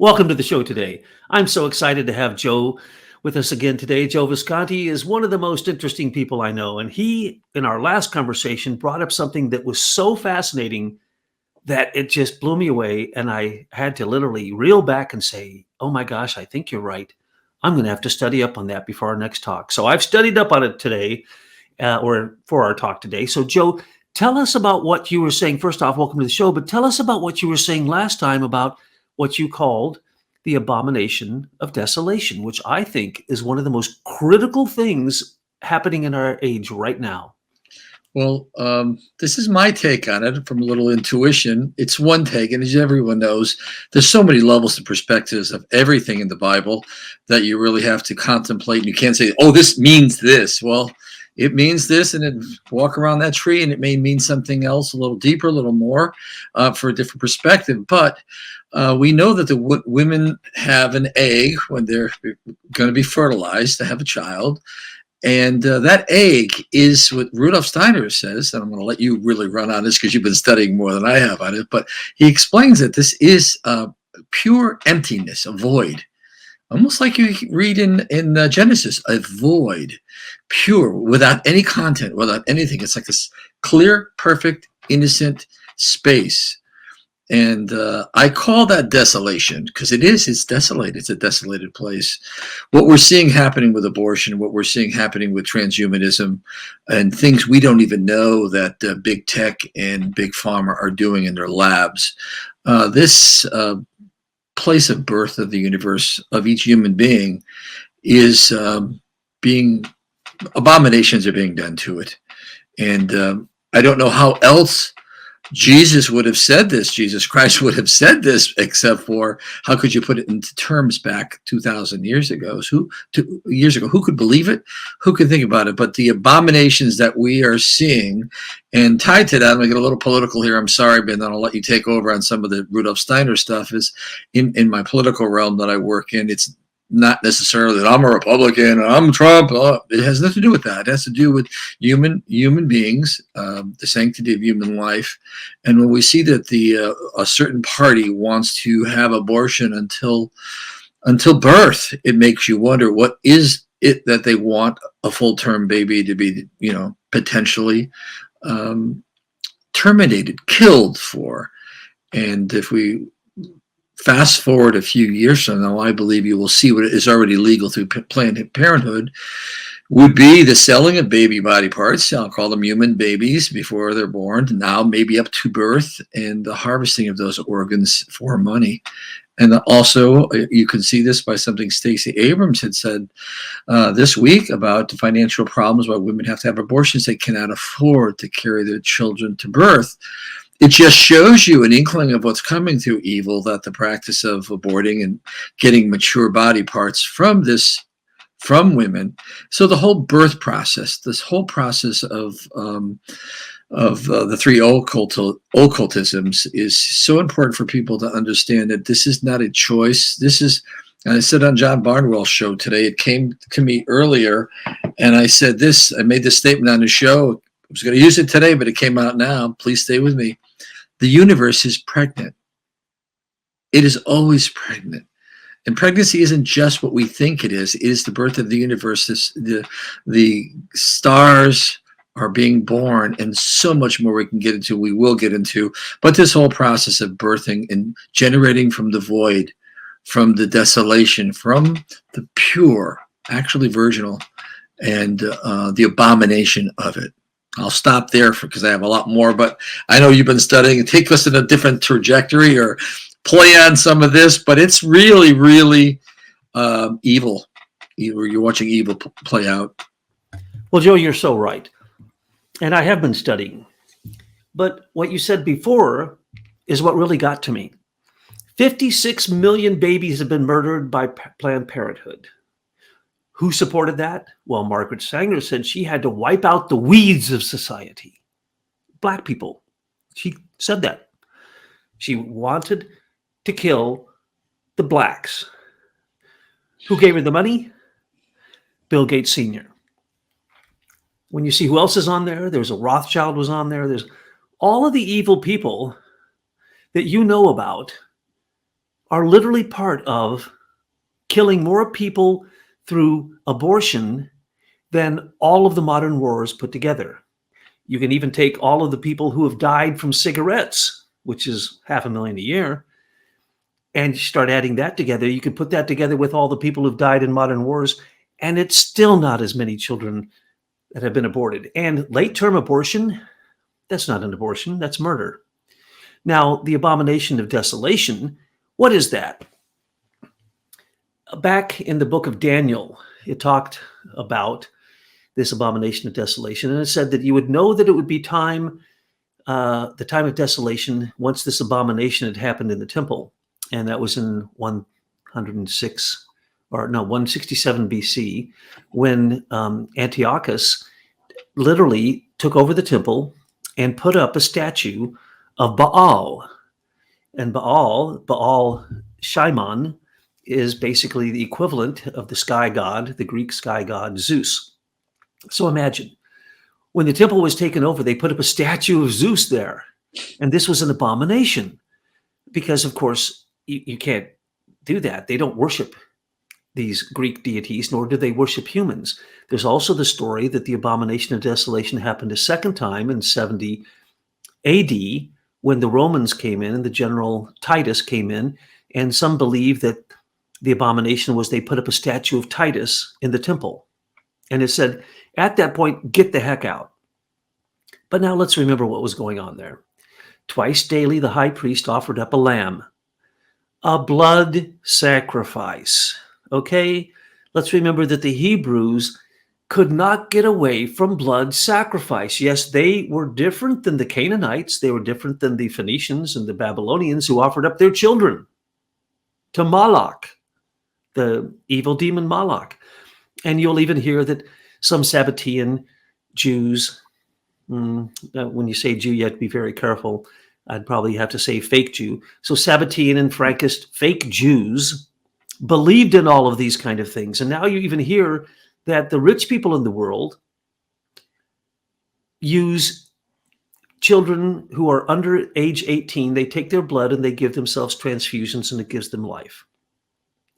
Welcome to the show today. I'm so excited to have Joe with us again today. Joe Visconti is one of the most interesting people I know. And he, in our last conversation, brought up something that was so fascinating that it just blew me away. And I had to literally reel back and say, oh my gosh, I think you're right. I'm going to have to study up on that before our next talk. So I've studied up on it today, or for our talk today. So, Joe, tell us about what you were saying. First off, welcome to the show, but tell us about what you were saying last time about what you called the abomination of desolation, which I think is one of the most critical things happening in our age right now. Well, this is my take on it from a little intuition. It's one take, and as everyone knows, there's so many levels and perspectives of everything in the Bible that you really have to contemplate. And you can't say, "Oh, this means this." Well, it means this, and then walk around that tree, and it may mean something else, a little deeper, a little more, for a different perspective. But we know that the women have an egg when they're going to be fertilized to have a child. And that egg is what Rudolf Steiner says, and I'm going to let you really run on this because you've been studying more than I have on it, but he explains that this is pure emptiness, a void. Almost like you read in Genesis, a void, pure, without any content, without anything. It's like this clear, perfect, innocent space. And I call that desolation because it's desolate. It's a desolated place. What we're seeing happening with abortion, what we're seeing happening with transhumanism, and things we don't even know that big tech and big pharma are doing in their labs. This place of birth of the universe of each human being is being, abominations are being done to it. And I don't know how else Jesus would have said this, Jesus Christ would have said this, except for how could you put it into terms back 2,000 years ago? Who could believe it? Who could think about it? But the abominations that we are seeing, and tied to that, I'm going to get a little political here. I'm sorry, Ben, then I'll let you take over on some of the Rudolf Steiner stuff. Is in my political realm that I work in, it's not necessarily that I'm a Republican or I'm Trump. It has nothing to do with that. It has to do with human beings, the sanctity of human life. And when we see that a certain party wants to have abortion until birth, it makes you wonder, what is it that they want a full-term baby to be, potentially terminated, killed for? And if we fast forward a few years from now, I believe you will see what is already legal through Planned Parenthood would be the selling of baby body parts. I'll call them human babies before they're born, now maybe up to birth, and the harvesting of those organs for money. And also, you can see this by something Stacey Abrams had said this week about the financial problems why women have to have abortions. They cannot afford to carry their children to birth. It just shows you an inkling of what's coming through evil, that the practice of aborting and getting mature body parts from women. So the whole birth process, this whole process of the three occultisms is so important for people to understand that this is not a choice. This is, and I said on John Barnwell's show today, it came to me earlier, and I said this, I made this statement on the show. I was going to use it today, but it came out now. Please stay with me. The universe is pregnant. It is always pregnant. And pregnancy isn't just what we think it is. It is the birth of the universe. The stars are being born, and so much more we can get into, we will get into. But this whole process of birthing and generating from the void, from the desolation, from the pure, actually virginal, and the abomination of it. I'll stop there because I have a lot more, but I know you've been studying and take us in a different trajectory or play on some of this, but it's really, really evil. You're watching evil play out. Well, Joe, you're so right. And I have been studying. But what you said before is what really got to me. 56 million babies have been murdered by Planned Parenthood. Who supported that? Well, Margaret Sanger said she had to wipe out the weeds of society. Black people. She said that. She wanted to kill the blacks. Who gave her the money? Bill Gates Sr. When you see who else is on there, there's a Rothschild was on there. There's all of the evil people that you know about are literally part of killing more people through abortion than all of the modern wars put together. You can even take all of the people who have died from cigarettes, which is 500,000 a year, and you start adding that together. You can put that together with all the people who've died in modern wars, and it's still not as many children that have been aborted. And late-term abortion, that's not an abortion, that's murder. Now, the abomination of desolation, what is that? Back in the book of Daniel, it talked about this abomination of desolation, and it said that you would know that it would be time, the time of desolation, once this abomination had happened in the temple, and that was in 106, or no, 167 BC, when Antiochus literally took over the temple and put up a statue of Baal. And Baal Shimon, is basically the equivalent of the sky god, the Greek sky god Zeus. So imagine, when the temple was taken over, they put up a statue of Zeus there. And this was an abomination because, of course, you can't do that. They don't worship these Greek deities, nor do they worship humans. There's also the story that the abomination of desolation happened a second time in 70 AD when the Romans came in and the general Titus came in. And some believe that the abomination was they put up a statue of Titus in the temple. And it said, at that point, get the heck out. But now let's remember what was going on there. Twice daily, the high priest offered up a lamb, a blood sacrifice. Okay? Let's remember that the Hebrews could not get away from blood sacrifice. Yes, they were different than the Canaanites. They were different than the Phoenicians and the Babylonians who offered up their children to Moloch, the evil demon Moloch. And you'll even hear that some Sabbatean Jews, when you say Jew, you have to be very careful. I'd probably have to say fake Jew. So Sabbatean and Frankist fake Jews believed in all of these kind of things. And now you even hear that the rich people in the world use children who are under age 18. They take their blood and they give themselves transfusions, and it gives them life.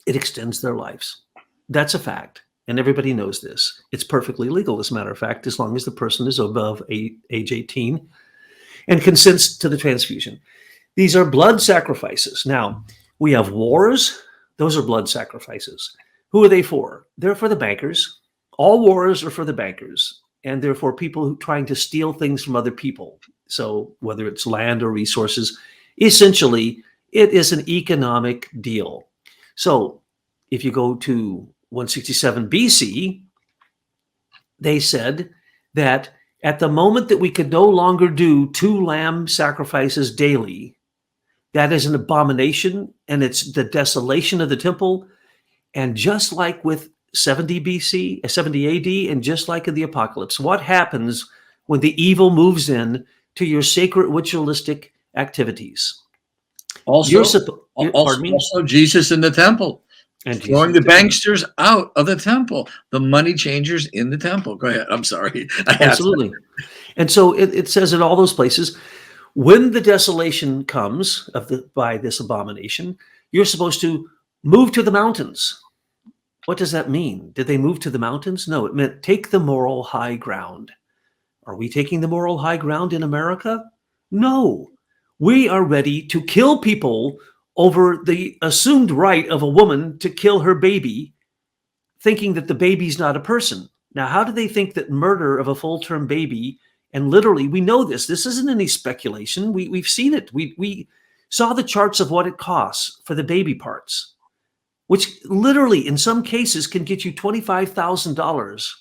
It extends their lives. That's a fact. And everybody knows this. It's perfectly legal, as a matter of fact, as long as the person is above age 18 and consents to the transfusion. These are blood sacrifices. Now, we have wars. Those are blood sacrifices. Who are they for? They're for the bankers. All wars are for the bankers. And they're for people who are trying to steal things from other people. So whether it's land or resources, essentially, it is an economic deal. So if you go to 167 BC, they said that at the moment that we could no longer do 2 lamb sacrifices daily, that is an abomination, and it's the desolation of the temple. And just like with 70 BC, 70 AD, and just like in the apocalypse, what happens when the evil moves in to your sacred ritualistic activities? Also, Pardon me? also Jesus in the temple. And Throwing the banksters out of the temple, the money changers in the temple. Go ahead. I'm sorry. Absolutely. And so it says in all those places, when the desolation comes by this abomination, you're supposed to move to the mountains. What does that mean? Did they move to the mountains? No, it meant take the moral high ground. Are we taking the moral high ground in America? No. We are ready to kill people over the assumed right of a woman to kill her baby, thinking that the baby's not a person. Now, how do they think that murder of a full-term baby, and literally, we know this isn't any speculation. We've seen it. We saw the charts of what it costs for the baby parts, which literally, in some cases, can get you $25,000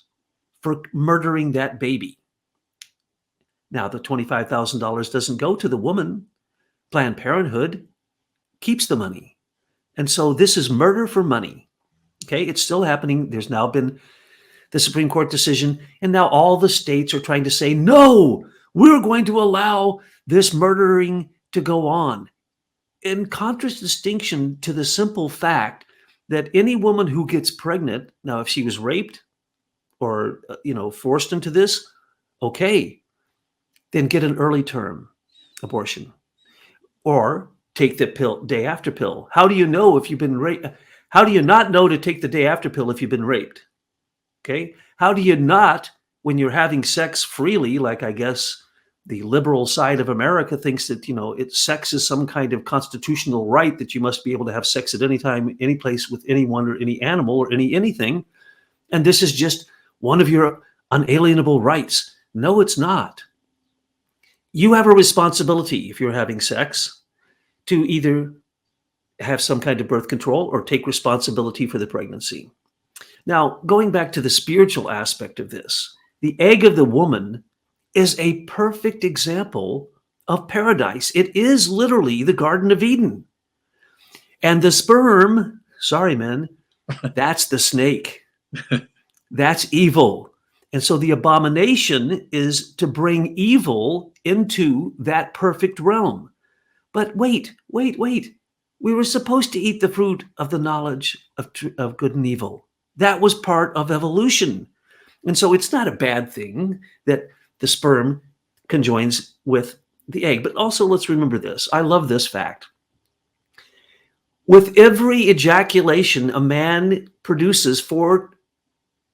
for murdering that baby. Now, the $25,000 doesn't go to the woman. Planned Parenthood keeps the money. And so this is murder for money. Okay, it's still happening. There's now been the Supreme Court decision, and now all the states are trying to say, no, we're going to allow this murdering to go on. In contradistinction to the simple fact that any woman who gets pregnant, now if she was raped or forced into this, okay, then get an early term abortion. Or take the pill day after pill? How do you know if you've been raped? How do you not know to take the day after pill if you've been raped? Okay. How do you not, when you're having sex freely, like I guess the liberal side of America thinks that, sex is some kind of constitutional right that you must be able to have sex at any time, any place with anyone or any animal or anything. And this is just one of your unalienable rights. No, it's not. You have a responsibility if you're having sex to either have some kind of birth control or take responsibility for the pregnancy. Now, going back to the spiritual aspect of this, the egg of the woman is a perfect example of paradise. It is literally the Garden of Eden. And the sperm, sorry, men, that's the snake. That's evil. And so the abomination is to bring evil into that perfect realm. But wait. We were supposed to eat the fruit of the knowledge of good and evil. That was part of evolution. And so it's not a bad thing that the sperm conjoins with the egg. But also let's remember this. I love this fact. With every ejaculation, a man produces 4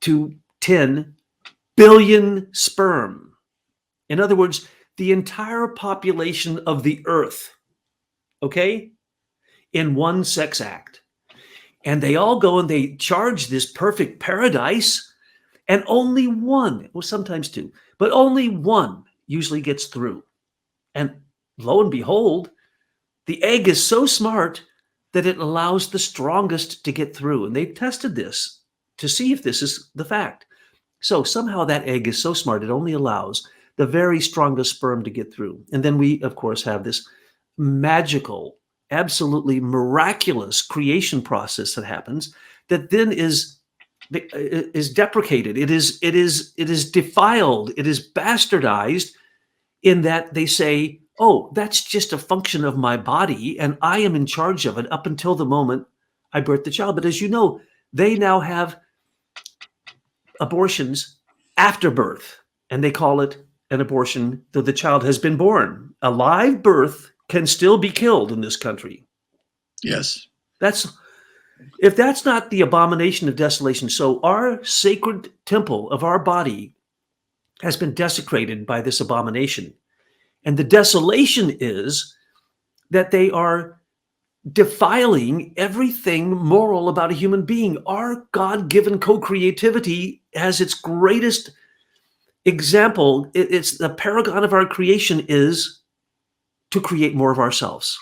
to 10 billion sperm. In other words, the entire population of the earth, okay, in one sex act. And they all go and they charge this perfect paradise, and only one, well, sometimes two, but only one usually gets through. And lo and behold, the egg is so smart that it allows the strongest to get through. And they've tested this to see if this is the fact. So somehow that egg is so smart, it only allows the very strongest sperm to get through. And then we, of course, have this magical, absolutely miraculous creation process that happens that then is deprecated. It is defiled. It is bastardized in that they say, oh, that's just a function of my body and I am in charge of it up until the moment I birth the child. But as you know, they now have abortions after birth, and they call it an abortion though the child has been born. A live birth can still be killed in this country. Yes. If that's not the abomination of desolation. So our sacred temple of our body has been desecrated by this abomination. And the desolation is that they are defiling everything moral about a human being. Our God-given co-creativity has its greatest example. It's the paragon of our creation is to create more of ourselves.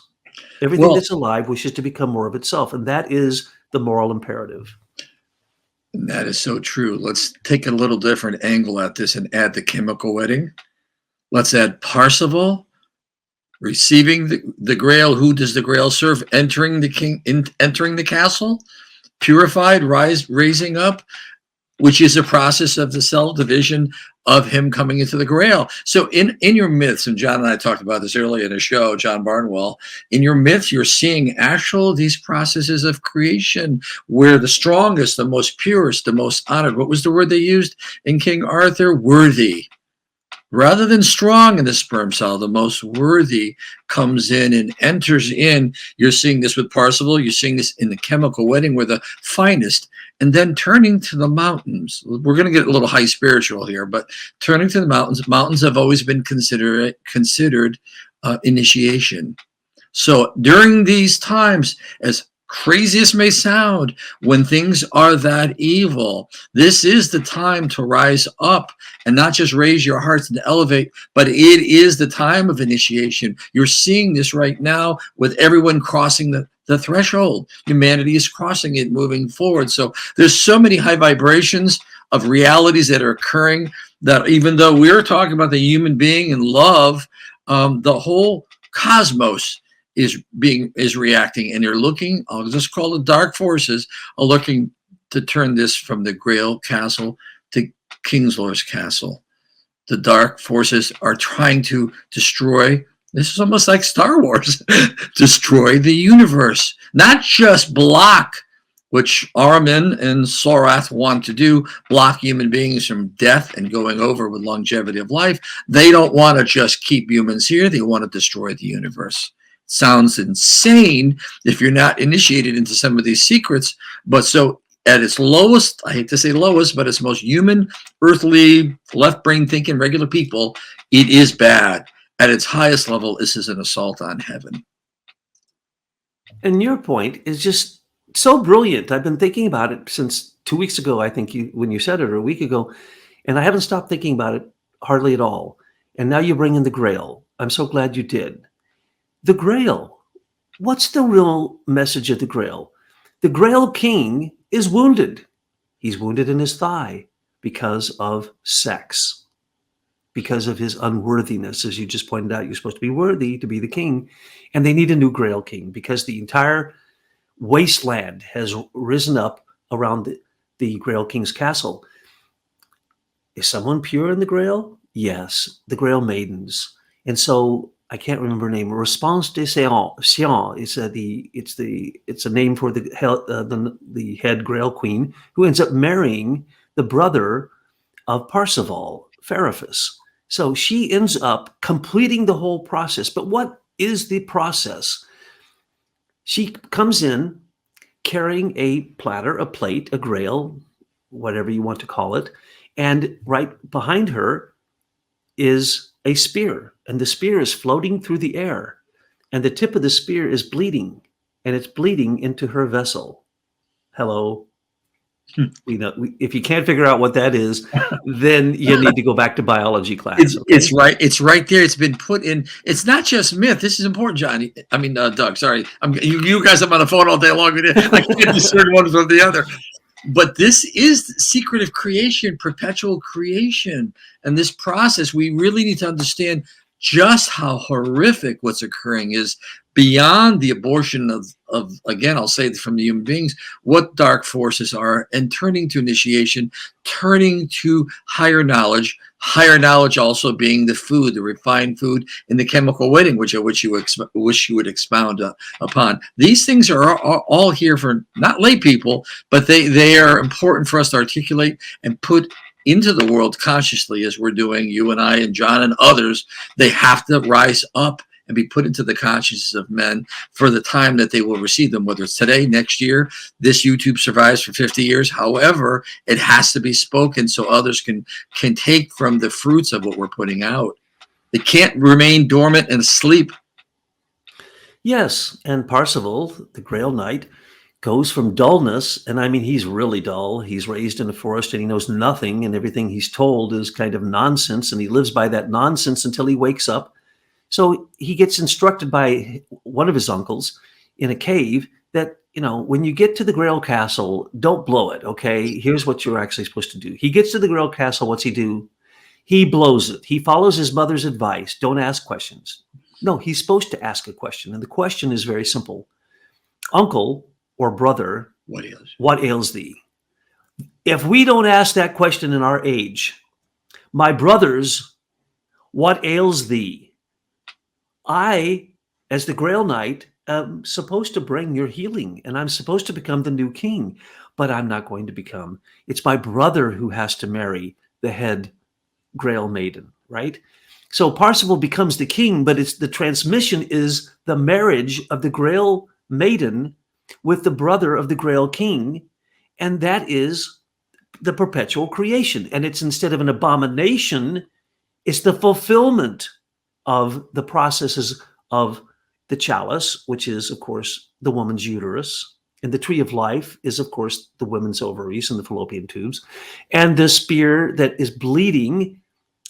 Everything that's alive wishes to become more of itself. And that is the moral imperative. That is so true. Let's take a little different angle at this and add the chemical wedding. Let's add Parsifal receiving the Grail. Who does the Grail serve? Entering the castle, purified, raising up, which is a process of the cell division of him coming into the Grail. So in your myths, and John and I talked about this earlier in the show, John Barnwell, in your myths, you're seeing these processes of creation where the strongest, the most purest, the most honored, what was the word they used in King Arthur? Worthy. Rather than strong in the sperm cell, the most worthy comes in and enters in. You're seeing this with Parsifal. You're seeing this in the chemical wedding where the finest, and then turning to the mountains. We're going to get a little high spiritual here, but turning to the mountains. Mountains have always been considered initiation. So during these times, as crazy as may sound, when things are that evil, this is the time to rise up and not just raise your hearts and elevate, but it is the time of initiation. You're seeing this right now with everyone crossing the threshold. Humanity is crossing it, moving forward. So there's so many high vibrations of realities that are occurring that even though we're talking about the human being and love, the whole cosmos is reacting, and they're looking, I'll just call it dark forces, are looking to turn this from the Grail castle to Kingslor's castle. The dark forces are trying to destroy, this is almost like Star Wars, destroy the universe, not just block, which Ahriman and Sorath want to do, block human beings from death and going over with longevity of life. They don't want to just keep humans here. They want to destroy the universe. sounds insane if you're not initiated into some of these secrets. But so at its lowest, I hate to say lowest, but its most human, earthly, left brain thinking, regular people, it is bad. At its highest level, this is an assault on heaven. And your point is just so brilliant. I've been thinking about it since 2 weeks ago, I think when you said it, or a week ago, and I haven't stopped thinking about it hardly at all. And now you bring in the Grail. I'm so glad you did. The Grail. What's the real message of the Grail? The Grail King is wounded. He's wounded in his thigh because of sex, because of his unworthiness. As you just pointed out, you're supposed to be worthy to be the king. And they need a new Grail King because the entire wasteland has risen up around the Grail King's castle. Is someone pure in the Grail? Yes, the Grail Maidens. And so I can't remember her name. Response de Sion is it's a name for the head Grail Queen, who ends up marrying the brother of Parsifal, Feraphus. So she ends up completing the whole process. But what is the process? She comes in carrying a platter, a plate, a grail, whatever you want to call it, and right behind her is a spear, and the spear is floating through the air, and the tip of the spear is bleeding, and it's bleeding into her vessel. Hello. If you can't figure out what that is, then you need to go back to biology class. It's right. It's right there. It's been put in. It's not just myth. This is important, Johnny. I mean, Doug. Sorry, you guys. I'm on the phone all day long. I can't discern one from the other. But this is the secret of creation, perpetual creation, and this process. We really need to understand just how horrific what's occurring is, beyond the abortion of again, I'll say from the human beings, what dark forces are, and turning to initiation, turning to higher knowledge also being the food, the refined food in the chemical wedding, which you wish you would expound upon. These things are all here for not lay people, but they are important for us to articulate and put into the world consciously, as we're doing, you and I and John and others. They have to rise up and be put into the consciousness of men for the time that they will receive them, whether it's today, next year, this YouTube survives for 50 years. However, it has to be spoken so others can take from the fruits of what we're putting out. It can't remain dormant and asleep. Yes, and Parsifal, the Grail Knight, goes from dullness, and I mean, he's really dull. He's raised in a forest and he knows nothing, and everything he's told is kind of nonsense, and he lives by that nonsense until he wakes up. So he gets instructed by one of his uncles in a cave that, when you get to the Grail Castle, don't blow it, okay? Here's what you're actually supposed to do. He gets to the Grail Castle, what's he do? He blows it. He follows his mother's advice. Don't ask questions. No, he's supposed to ask a question, and the question is very simple. Uncle or brother, what ails thee? If we don't ask that question in our age, my brothers, what ails thee? I, as the Grail Knight, am supposed to bring your healing, and I'm supposed to become the new king, but I'm not going to become. It's my brother who has to marry the head Grail Maiden, right? So Parsifal becomes the king, but the transmission is the marriage of the Grail Maiden with the brother of the Grail King, and that is the perpetual creation. And it's, instead of an abomination, it's the fulfillment of the processes of the chalice, which is, of course, the woman's uterus, and the tree of life is, of course, the women's ovaries and the fallopian tubes, and the spear that is bleeding,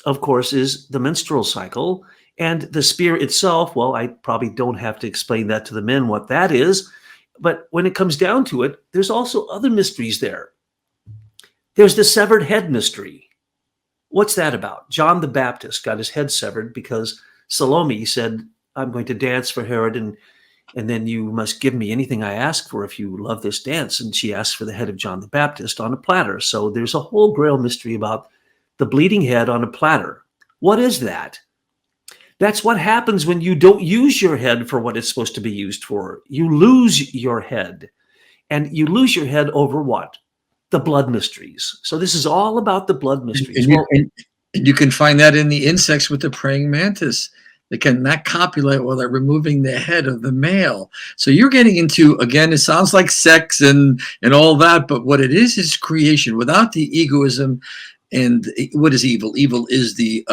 of course, is the menstrual cycle, and the spear itself, well, I probably don't have to explain that to the men what that is, but when it comes down to it, there's also other mysteries there. There's the severed head mystery. What's that about? John the Baptist got his head severed because Salome said, I'm going to dance for Herod, and then you must give me anything I ask for if you love this dance. And she asked for the head of John the Baptist on a platter. So there's a whole Grail mystery about the bleeding head on a platter. What is that? That's what happens when you don't use your head for what it's supposed to be used for. You lose your head. And you lose your head over what? The blood mysteries. So this is all about the blood mysteries. And you can find that in the insects with the praying mantis. They cannot copulate while they're removing the head of the male. So you're getting into, again, it sounds like sex and all that, but what it is creation without the egoism. And what is evil? Evil is the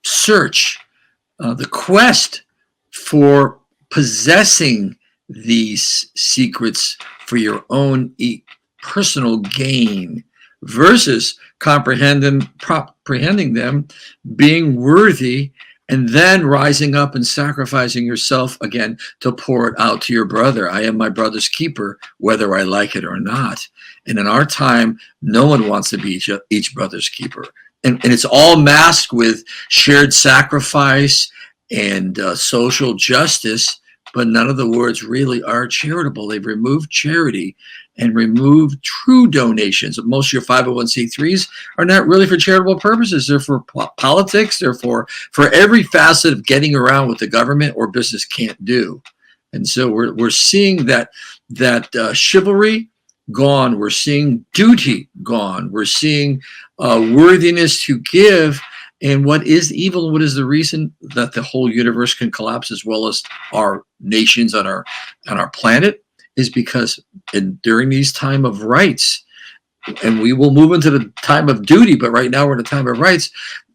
search, the quest for possessing these secrets for your own personal gain versus comprehending them, being worthy, and then rising up and sacrificing yourself again to pour it out to your brother. I am my brother's keeper, whether I like it or not. And in our time, no one wants to be each brother's keeper. And it's all masked with shared sacrifice and social justice, but none of the words really are charitable. They've removed charity and removed true donations. Most of your 501c3s are not really for charitable purposes. They're for politics. They're for every facet of getting around what the government or business can't do. And so we're seeing that chivalry gone. We're seeing duty gone. We're seeing worthiness to give. And what is evil and what is the reason that the whole universe can collapse as well as our nations on our planet is because during these time of rights, and we will move into the time of duty, but right now we're in a time of rights,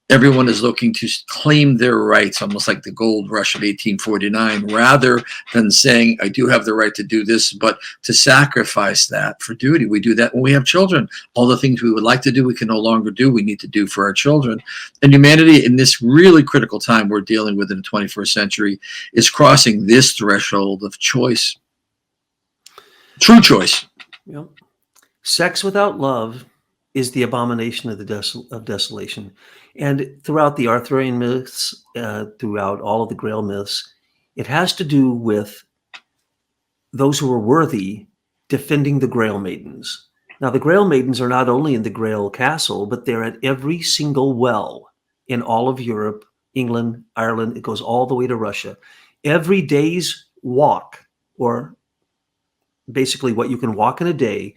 everyone is looking to claim their rights, almost like the gold rush of 1849, rather than saying, I do have the right to do this, but to sacrifice that for duty. We do that when we have children. All the things we would like to do, we can no longer do, we need to do for our children. And humanity, in this really critical time we're dealing with in the 21st century, is crossing this threshold of choice. True choice. Yep. Sex without love is the abomination of desolation. And throughout the Arthurian myths, throughout all of the Grail myths, it has to do with those who are worthy defending the Grail maidens. Now, the Grail maidens are not only in the Grail castle, but they're at every single well in all of Europe, England, Ireland. It goes all the way to Russia. Every day's walk, or basically what you can walk in a day,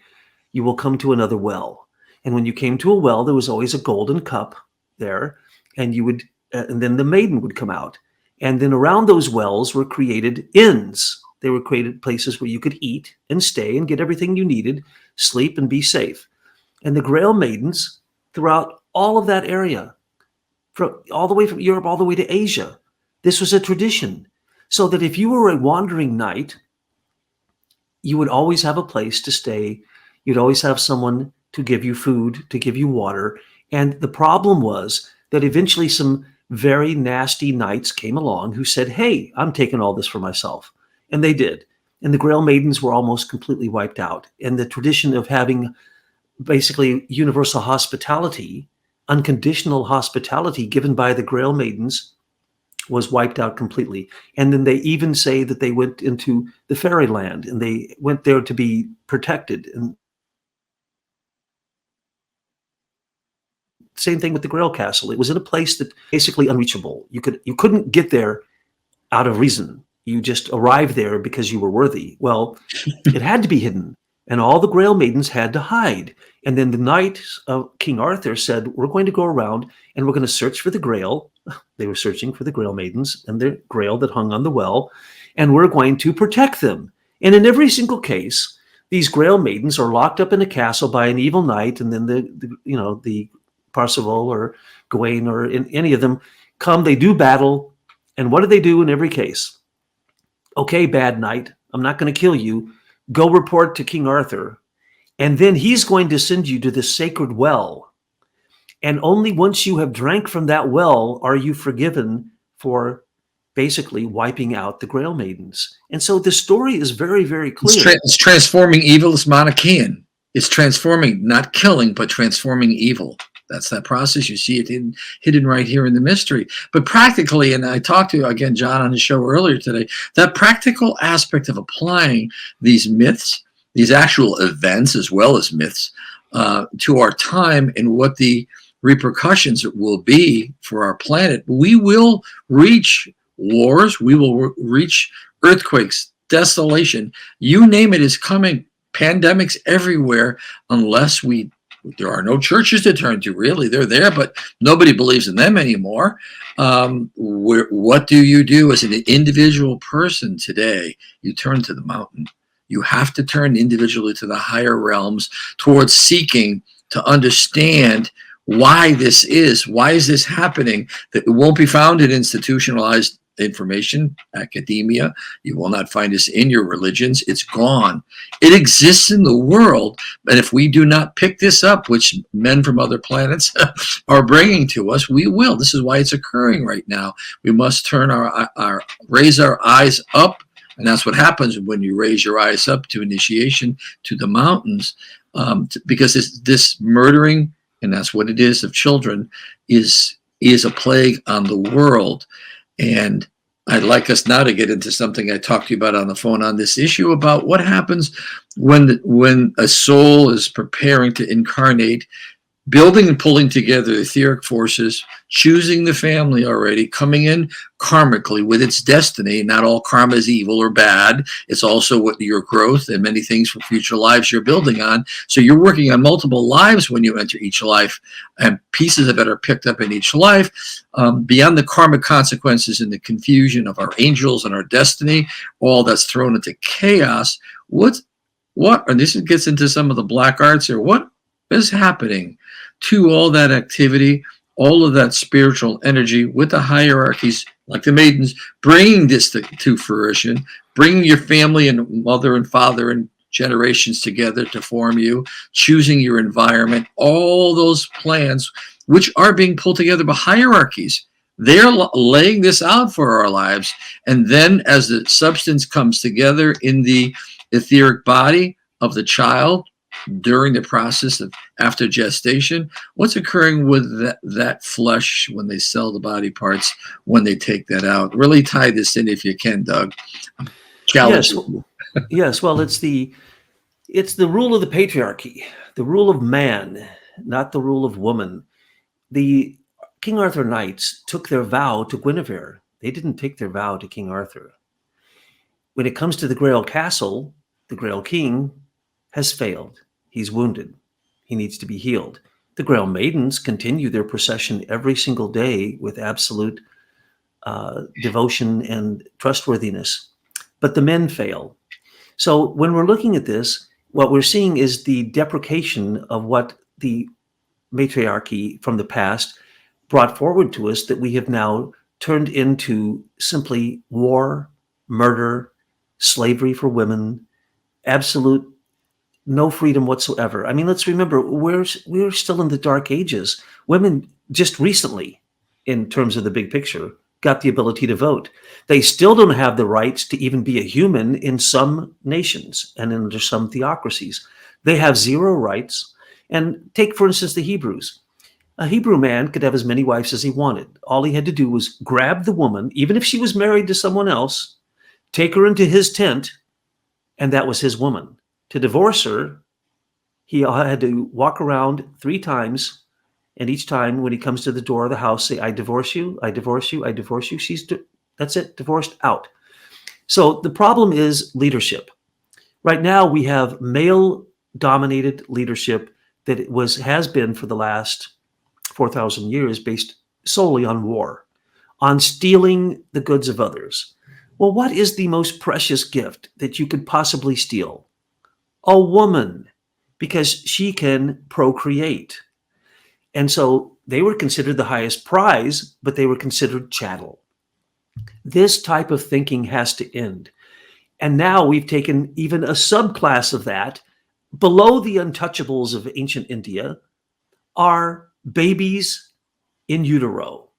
you will come to another well. And when you came to a well, there was always a golden cup there, and you would, and then the maiden would come out. And then around those wells were created inns. They were created places where you could eat and stay and get everything you needed, sleep and be safe. And the Grail maidens throughout all of that area, all the way from Europe, all the way to Asia, this was a tradition. So that if you were a wandering knight, you would always have a place to stay. You'd always have someone to give you food, to give you water. And the problem was that eventually some very nasty knights came along who said, hey, I'm taking all this for myself. And they did. And the Grail maidens were almost completely wiped out. And the tradition of having basically universal hospitality, unconditional hospitality given by the Grail maidens was wiped out completely. And then they even say that they went into the fairyland and they went there to be protected. And same thing with the Grail castle. It was in a place that basically unreachable. You couldn't get there out of reason. You just arrived there because you were worthy. Well, it had to be hidden. And all the Grail maidens had to hide. And then the knights of King Arthur said, we're going to go around and we're going to search for the Grail. They were searching for the Grail maidens and the Grail that hung on the well. And we're going to protect them. And in every single case, these Grail maidens are locked up in a castle by an evil knight. And then the Parzival or Gawain or any of them come, they do battle. And what do they do in every case? Okay, bad knight, I'm not going to kill you. Go report to King Arthur. And then he's going to send you to the sacred well. And only once you have drank from that well are you forgiven for basically wiping out the Grail maidens. And so the story is very, very clear. It's transforming evil. It's Manichaean. It's transforming, not killing, but transforming evil. That's that process. You see it hidden right here in the mystery. But practically, and I talked to, again, John on his show earlier today, that practical aspect of applying these myths, these actual events as well as myths, to our time and what the repercussions will be for our planet. We will reach wars. We will reach earthquakes, desolation. You name it is coming. Pandemics everywhere unless we there are no churches to turn to, really. They're there, but nobody believes in them anymore. What do you do as an individual person today? You turn to the mountain. You have to turn individually to the higher realms towards seeking to understand why this is. Why is this happening? That it won't be found in institutionalized information, academia. You will not find this in your religions. It's gone. It exists in the world. And if we do not pick this up, which men from other planets are bringing to us, we will. This is why it's occurring right now. We must turn raise our eyes up. And that's what happens when you raise your eyes up to initiation, to the mountains, because this murdering, and that's what it is, of children, is a plague on the world. And I'd like us now to get into something I talked to you about on the phone on this issue about what happens when a soul is preparing to incarnate, building and pulling together etheric forces, choosing the family already, coming in karmically with its destiny. Not all karma is evil or bad. It's also what your growth and many things for future lives you're building on. So you're working on multiple lives when you enter each life, and pieces of it are picked up in each life. Beyond the karmic consequences and the confusion of our angels and our destiny, all that's thrown into chaos. And this gets into some of the black arts here. What is happening to all that activity, all of that spiritual energy with the hierarchies, like the maidens, bringing this to fruition, bringing your family and mother and father and generations together to form you, choosing your environment, all those plans, which are being pulled together by hierarchies. They're laying this out for our lives. And then as the substance comes together in the etheric body of the child, during the process of after gestation, what's occurring with that flesh when they sell the body parts, when they take that out? Really tie this in if you can, Doug. Yes. Yes. Well, it's the rule of the patriarchy, the rule of man, not the rule of woman. The King Arthur knights took their vow to Guinevere. They didn't take their vow to King Arthur. When it comes to the Grail castle, the Grail king has failed. He's wounded. He needs to be healed. The Grail maidens continue their procession every single day with absolute devotion and trustworthiness. But the men fail. So when we're looking at this, what we're seeing is the deprecation of what the matriarchy from the past brought forward to us, that we have now turned into simply war, murder, slavery for women, absolute no freedom whatsoever. I mean, let's remember, we're still in the dark ages. Women just recently, in terms of the big picture, got the ability to vote. They still don't have the rights to even be a human in some nations and under some theocracies. They have zero rights. And take, for instance, the Hebrews. A Hebrew man could have as many wives as he wanted. All he had to do was grab the woman, even if she was married to someone else, take her into his tent, and that was his woman. To divorce her, he had to walk around 3 times, and each time when he comes to the door of the house, say, I divorce you, I divorce you, I divorce you. That's it, divorced, out. So the problem is leadership. Right now we have male-dominated leadership that has been for the last 4,000 years based solely on war, on stealing the goods of others. Well, what is the most precious gift that you could possibly steal? A woman, because she can procreate. And so they were considered the highest prize, but they were considered chattel. This type of thinking has to end. And now we've taken even a subclass of that. Below the untouchables of ancient India are babies in utero.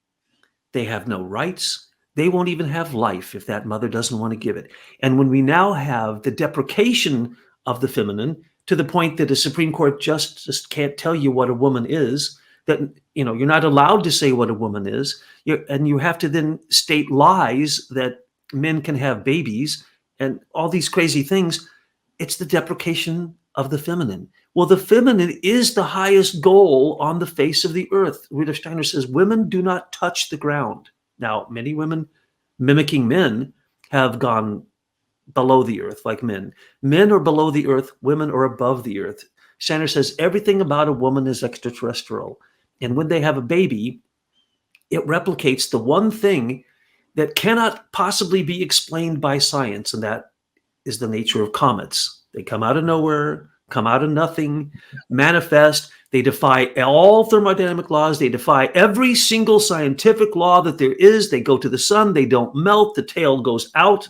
They have no rights. They won't even have life if that mother doesn't want to give it. And when we now have the deprecation of the feminine to the point that a Supreme Court justice can't tell you what a woman is, that you're not allowed to say what a woman is, and you have to then state lies that men can have babies and all these crazy things. It's the deprecation of the feminine. Well, the feminine is the highest goal on the face of the earth. Rudolf Steiner says women do not touch the ground. Now, many women mimicking men have gone below the earth like men. Men are below the earth, women are above the earth. Sanders says everything about a woman is extraterrestrial. And when they have a baby, it replicates the one thing that cannot possibly be explained by science, and that is the nature of comets. They come out of nowhere, come out of nothing, manifest. They defy all thermodynamic laws. They defy every single scientific law that there is. They go to the sun. They don't melt. The tail goes out.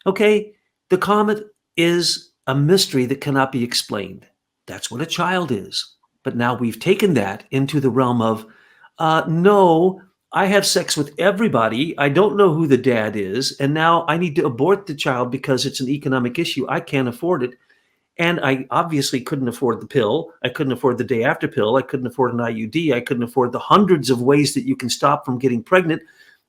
Okay, the comet is a mystery that cannot be explained. That's what a child is. But now we've taken that into the realm of, no, I have sex with everybody. I don't know who the dad is. And now I need to abort the child because it's an economic issue. I can't afford it. And I obviously couldn't afford the pill. I couldn't afford the day after pill. I couldn't afford an IUD. I couldn't afford the hundreds of ways that you can stop from getting pregnant.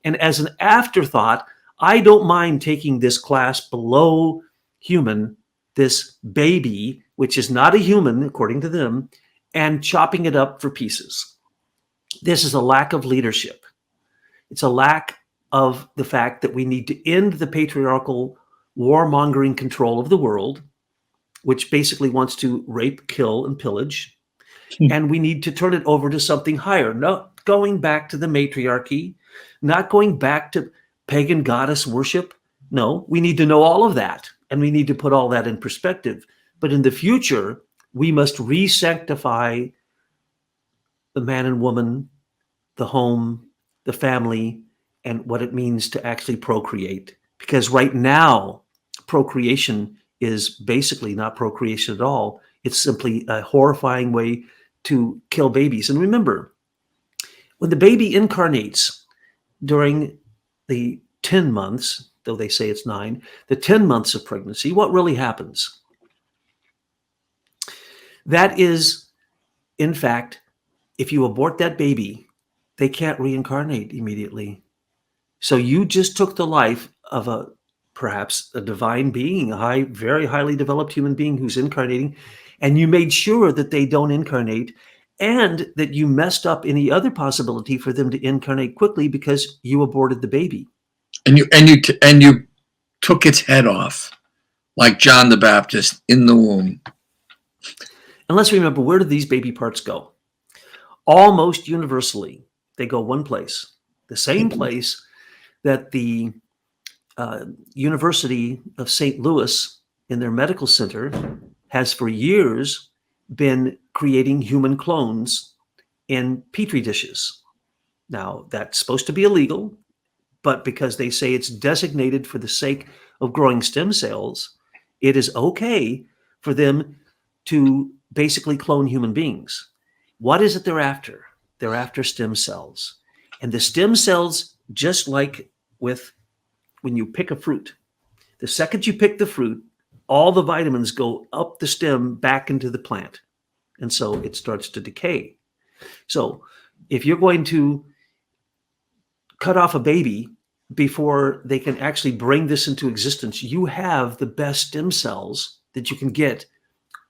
And as an afterthought, I don't mind taking this class below human, this baby, which is not a human, according to them, and chopping it up for pieces. This is a lack of leadership. It's a lack of the fact that we need to end the patriarchal warmongering control of the world, which basically wants to rape, kill, and pillage. And we need to turn it over to something higher, not going back to the matriarchy, not going back to pagan goddess worship. No, we need to know all of that, and we need to put all that in perspective. But in the future, we must re-sanctify the man and woman, the home, the family, and what it means to actually procreate. Because right now, procreation is basically not procreation at all. It's simply a horrifying way to kill babies. And remember, when the baby incarnates during the 10 months, though they say it's 9, the 10 months of pregnancy, what really happens? That is, in fact, if you abort that baby, they can't reincarnate immediately. So you just took the life of perhaps a divine being, a very highly developed human being who's incarnating, and you made sure that they don't incarnate, and that you messed up any other possibility for them to incarnate quickly because you aborted the baby. And you took its head off, like John the Baptist in the womb. And let's remember, where do these baby parts go? Almost universally, they go one place, the same place that the University of St. Louis in their medical center has for years been creating human clones in petri dishes. Now, that's supposed to be illegal, but because they say it's designated for the sake of growing stem cells, it is okay for them to basically clone human beings. What is it they're after? They're after stem cells. And the stem cells, just like with when you pick a fruit, the second you pick the fruit, all the vitamins go up the stem back into the plant. And so it starts to decay. So if you're going to cut off a baby before they can actually bring this into existence, you have the best stem cells that you can get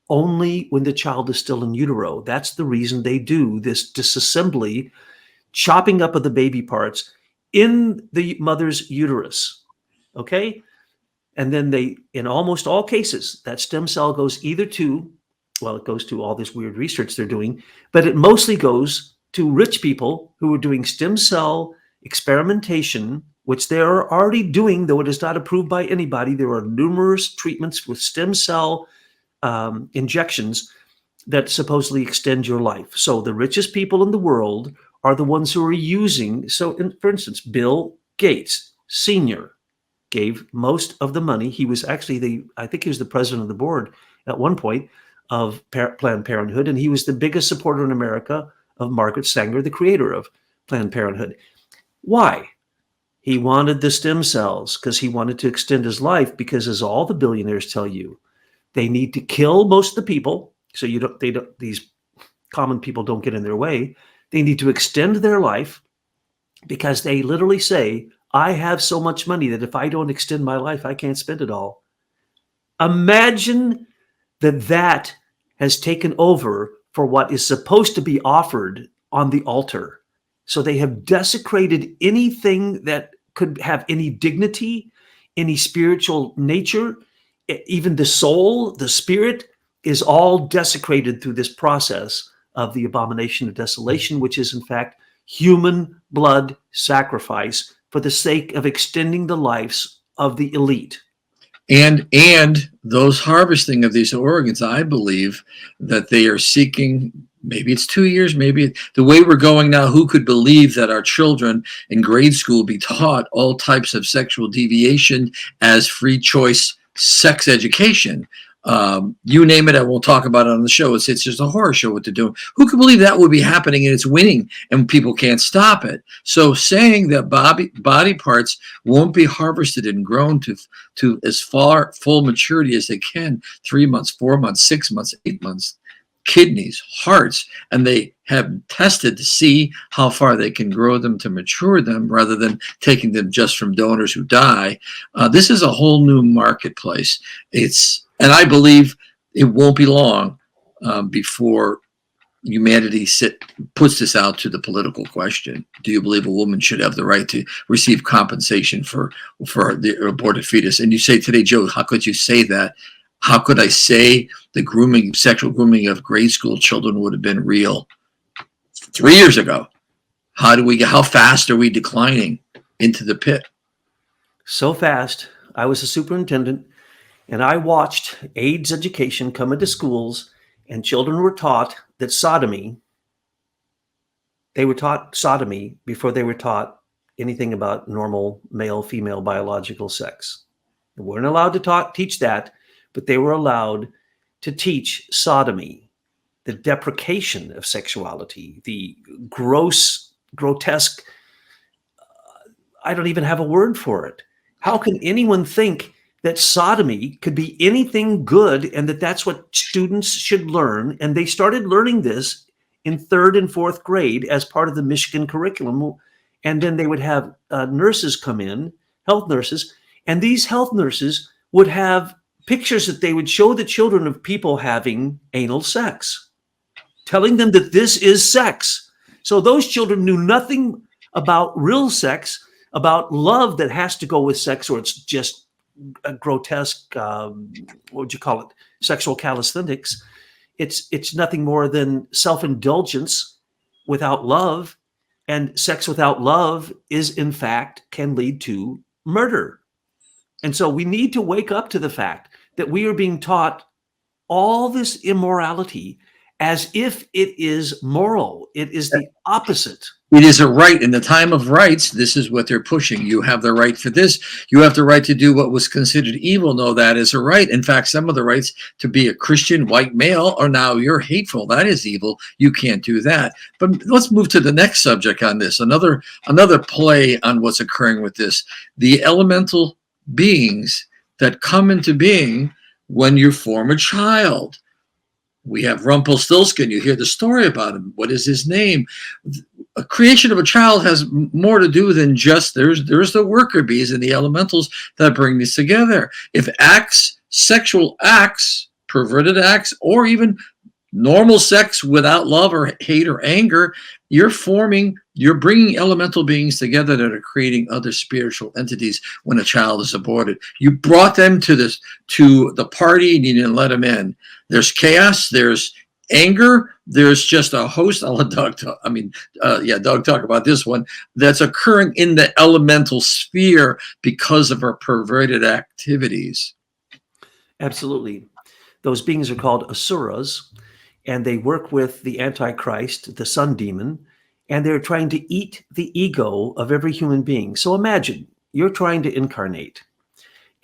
only when the child is still in utero. That's the reason they do this disassembly, chopping up of the baby parts in the mother's uterus. Okay? And then they, in almost all cases, that stem cell goes either to, well, it goes to all this weird research they're doing, but it mostly goes to rich people who are doing stem cell experimentation, which they are already doing, though it is not approved by anybody. There are numerous treatments with stem cell injections that supposedly extend your life. So the richest people in the world are the ones who are using, for instance, Bill Gates Sr. gave most of the money. He was actually I think he was the president of the board at one point of Planned Parenthood, and he was the biggest supporter in America of Margaret Sanger, the creator of Planned Parenthood. Why? He wanted the stem cells because he wanted to extend his life, because as all the billionaires tell you, they need to kill most of the people so these common people don't get in their way. They need to extend their life because they literally say, I have so much money that if I don't extend my life, I can't spend it all. Imagine that has taken over for what is supposed to be offered on the altar. So they have desecrated anything that could have any dignity, any spiritual nature, even the soul, the spirit. is all desecrated through this process of the abomination of desolation, which is in fact human blood sacrifice for the sake of extending the lives of the elite. And those harvesting of these organs, I believe that they are seeking, maybe it's 2 years, maybe the way we're going now, who could believe that our children in grade school be taught all types of sexual deviation as free choice sex education? You name it, and we'll talk about it on the show. It's just a horror show what they're doing. Who can believe that would be happening and it's winning and people can't stop it? So saying that body parts won't be harvested and grown to as far full maturity as they can, 3 months, 4 months, 6 months, 8 months, kidneys, hearts, and they have tested to see how far they can grow them to mature them rather than taking them just from donors who die. This is a whole new marketplace. And I believe it won't be long before humanity puts this out to the political question. Do you believe a woman should have the right to receive compensation for the aborted fetus? And you say today, Joe, how could you say that? How could I say the sexual grooming of grade school children would have been real 3 years ago? How fast are we declining into the pit? So fast. I was a superintendent, and I watched AIDS education come into schools, and children were taught that they were taught sodomy before they were taught anything about normal male-female biological sex. They weren't allowed to teach that, but they were allowed to teach sodomy, the deprecation of sexuality, the grotesque, I don't even have a word for it. How can anyone think that sodomy could be anything good and that that's what students should learn? And they started learning this in 3rd and 4th grade as part of the Michigan curriculum. And then they would have nurses come in, health nurses, and these health nurses would have pictures that they would show the children of people having anal sex, telling them that this is sex. So those children knew nothing about real sex, about love that has to go with sex, or it's just a grotesque, what would you call it, sexual calisthenics. It's nothing more than self-indulgence without love, and sex without love is, in fact, can lead to murder. And so we need to wake up to the fact that we are being taught all this immorality as if it is moral. It is the opposite. It is a right. In the time of rights, this is what they're pushing. You have the right for this. You have the right to do what was considered evil. No, that is a right. In fact, some of the rights to be a Christian white male are now you're hateful. That is evil. You can't do that. But let's move to the next subject on this. Another play on what's occurring with this. The elemental beings that come into being when you form a child. We have Rumpelstiltskin. You hear the story about him. What is his name? A creation of a child has more to do than just there's the worker bees and the elementals that bring this together. If sexual acts, perverted acts, or even normal sex without love or hate or anger, you're bringing elemental beings together that are creating other spiritual entities when a child is aborted. You brought them to the party and you didn't let them in. There's chaos, there's anger, there's just a host. I'll let Doug talk. Doug talk about this one that's occurring in the elemental sphere because of our perverted activities. Absolutely. Those beings are called Asuras, and they work with the Antichrist, the sun demon, and they're trying to eat the ego of every human being. So imagine you're trying to incarnate,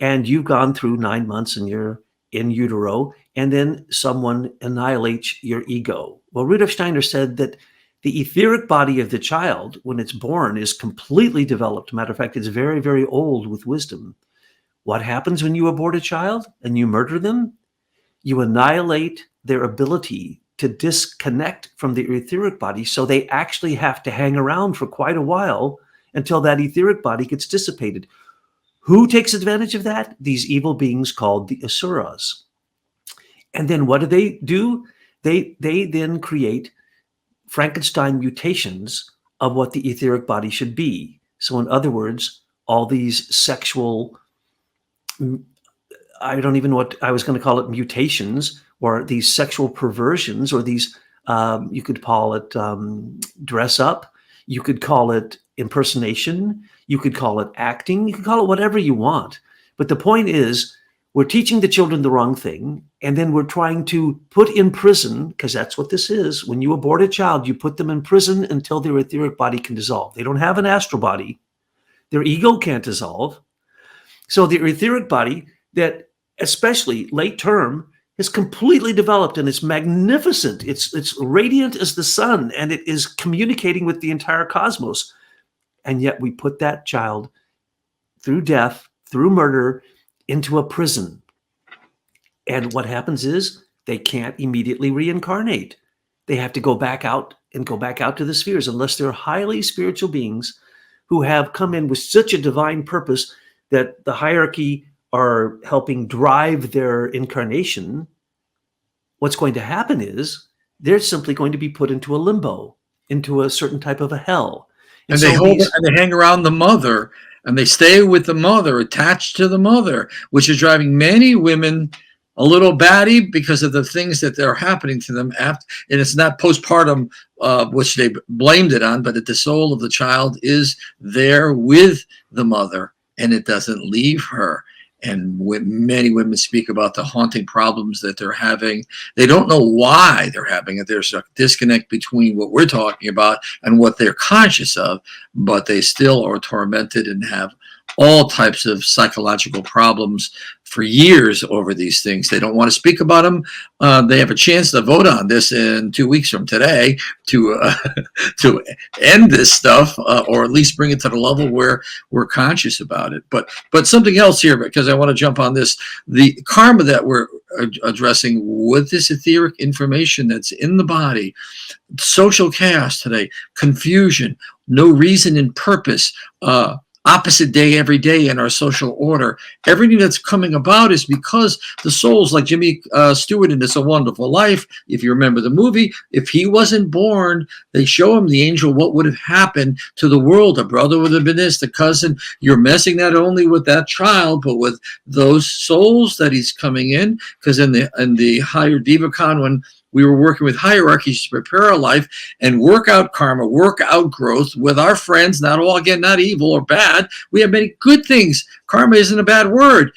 and you've gone through 9 months and you're in utero, and then someone annihilates your ego. Well, Rudolf Steiner said that the etheric body of the child, when it's born, is completely developed. Matter of fact, it's very, very old with wisdom. What happens when you abort a child and you murder them? You annihilate their ability to disconnect from the etheric body, so they actually have to hang around for quite a while until that etheric body gets dissipated. Who takes advantage of that? These evil beings called the Asuras. And then what do? They then create Frankenstein mutations of what the etheric body should be. So in other words, all these sexual I don't even know what I was going to call it, mutations, or these sexual perversions, or these, you could call it dress up, you could call it impersonation, you could call it acting, you could call it whatever you want. But the point is, we're teaching the children the wrong thing, and then we're trying to put in prison, because that's what this is. When you abort a child, you put them in prison until their etheric body can dissolve. They don't have an astral body. Their ego can't dissolve. So the etheric body, that especially late term, is completely developed, and it's magnificent. It's radiant as the sun, and it is communicating with the entire cosmos. And yet we put that child through death, through murder, into a prison. And what happens is they can't immediately reincarnate. They have to go back out to the spheres, unless they're highly spiritual beings who have come in with such a divine purpose that the hierarchy are helping drive their incarnation. What's going to happen is they're simply going to be put into a limbo, into a certain type of a hell. And they hang around the mother, and they stay with the mother, attached to the mother, which is driving many women a little batty because of the things that are happening to them after. And it's not postpartum, which they blamed it on, but that the soul of the child is there with the mother, and it doesn't leave her. And many women speak about the haunting problems that they're having. They don't know why they're having it. There's a disconnect between what we're talking about and what they're conscious of, but they still are tormented and have all types of psychological problems for years over these things. They don't want to speak about them. They have a chance to vote on this in 2 weeks from today to end this stuff, or at least bring it to the level where we're conscious about it. But something else here, because I want to jump on this, the karma that we're addressing with this etheric information that's in the body, social chaos today, confusion, no reason and purpose, opposite day every day in our social order. Everything that's coming about is because the souls, like Jimmy Stewart in It's a Wonderful Life, if you remember the movie, if he wasn't born, they show him, the angel, what would have happened to the world. A brother would have been this, the cousin. You're messing not only with that child, but with those souls that he's coming in. Because in the higher Devacon, when we were working with hierarchies to prepare our life and work out karma, work out growth with our friends, not all, again, not evil or bad. We have many good things. Karma isn't a bad word.